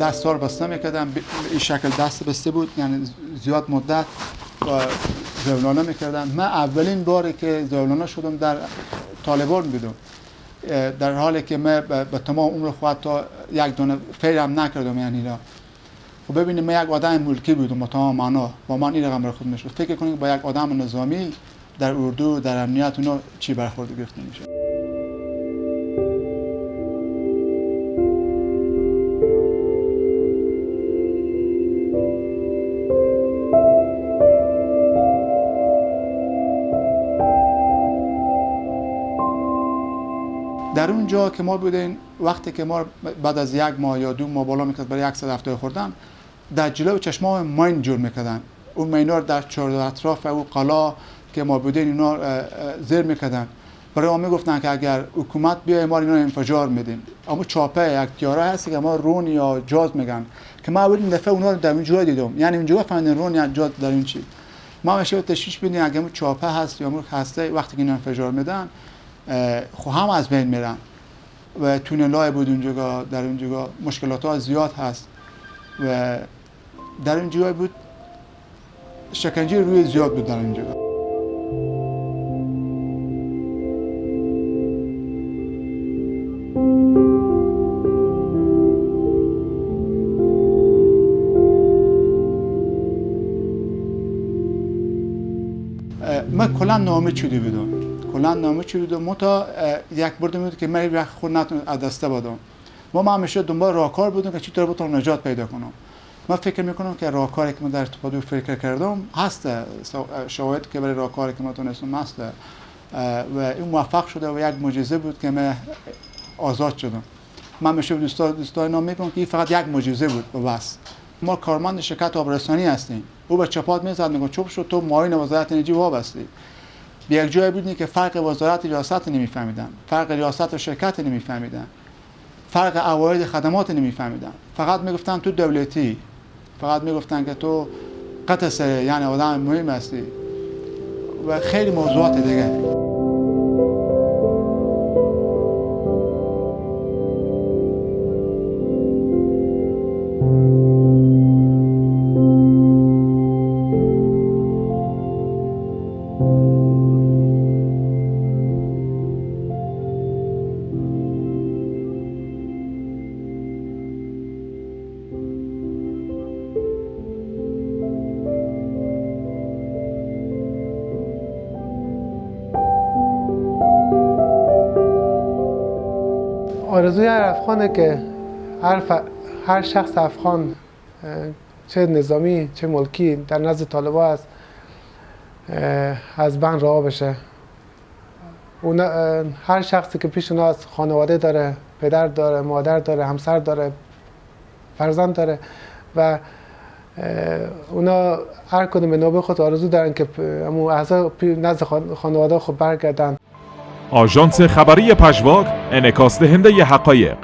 دستار بسته میکردن، این شکل دست بسته بود، یعنی زیاد مدت زولانه میکردن. من اولین باری که زولانه شدم در طالبان بودم، در حالی که من به تمام عمر خود تا یک دونه فیر هم نکردم. یعنی را خب ببینید من یک آدم ملکی بودم با تمام معنا، با من این رقم برخورد میشد. فکر کنید با یک آدم نظامی در اردو در امنیت اونا چی برخورد گرفته میشه. در اون جا که ما بودیم، وقتی که ما بعد از یک ماه یا 2 ماه بالا میکرد برای 170 خوردن، در جلو چشمام ماین جور میکردن. اون ماینا در چهار اطراف او قلا که ما بودیم اینا زیر میکردن. برای ما میگفتن که اگر حکومت بیای ما اینا انفجار میدیم. اما چاپه یک تیاره هست که ما رون یا جاز میگن که ما اولین دفعه اونا رو در اون جا دیدم. یعنی اونجا فهمیدن رون یا جاز در این چی. ما همیشه تشویش بدیم اگر اون چاپه هست یا هسته، وقتی که اینا انفجار میدن خب هم از بین میرن و تونلای بود اونجا، در اونجا مشکلات ها زیاد هست و در اونجا بود شکنجه روی زیاد بود در اونجا. من کلا ناامید شده بودم. متا یک بردم بود که من خود نتونم از دسته بدم. ما همیشه دنبال راهکار بودیم که چطور بتونم نجات پیدا کنم. من فکر میکنم که راهکاری که من در ارتباط فکر کردم هست، شواهدی که برای راهکاری که من تونستم هست و این موفق شده و یک معجزه بود که من آزاد شدم. من همیشه دوستان نام میگم که این فقط یک معجزه بود و بس. ما کارمند شرکت آبرسانی هستیم. او به چپات میزد میگه چوب شد تو معاون وزارت انرژی وابستی. به یک جای بودیم که فرق وزارت ریاست نمیفهمیدن، فرق ریاست و شرکت نمیفهمیدن، فرق عواید خدمات نمیفهمیدن. فقط میگفتن تو دولتی، فقط میگفتن که تو قطع سره، یعنی آدم مهم هستی و خیلی موضوعات دیگه. آرزوی هر افغانه که هر شخص افغان چه نظامی چه ملکی در نزد طالبان است از بین رها بشه. هر شخصی که پیش اونا از خانواده داره، پدر داره، مادر داره، همسر داره، فرزند داره و اونا هر کدوم به نوبه خود آرزو دارن که همون اعضا نزد خانواده خود برگردن. آژانس خبری پژواک، انعکاس دهنده حقایق.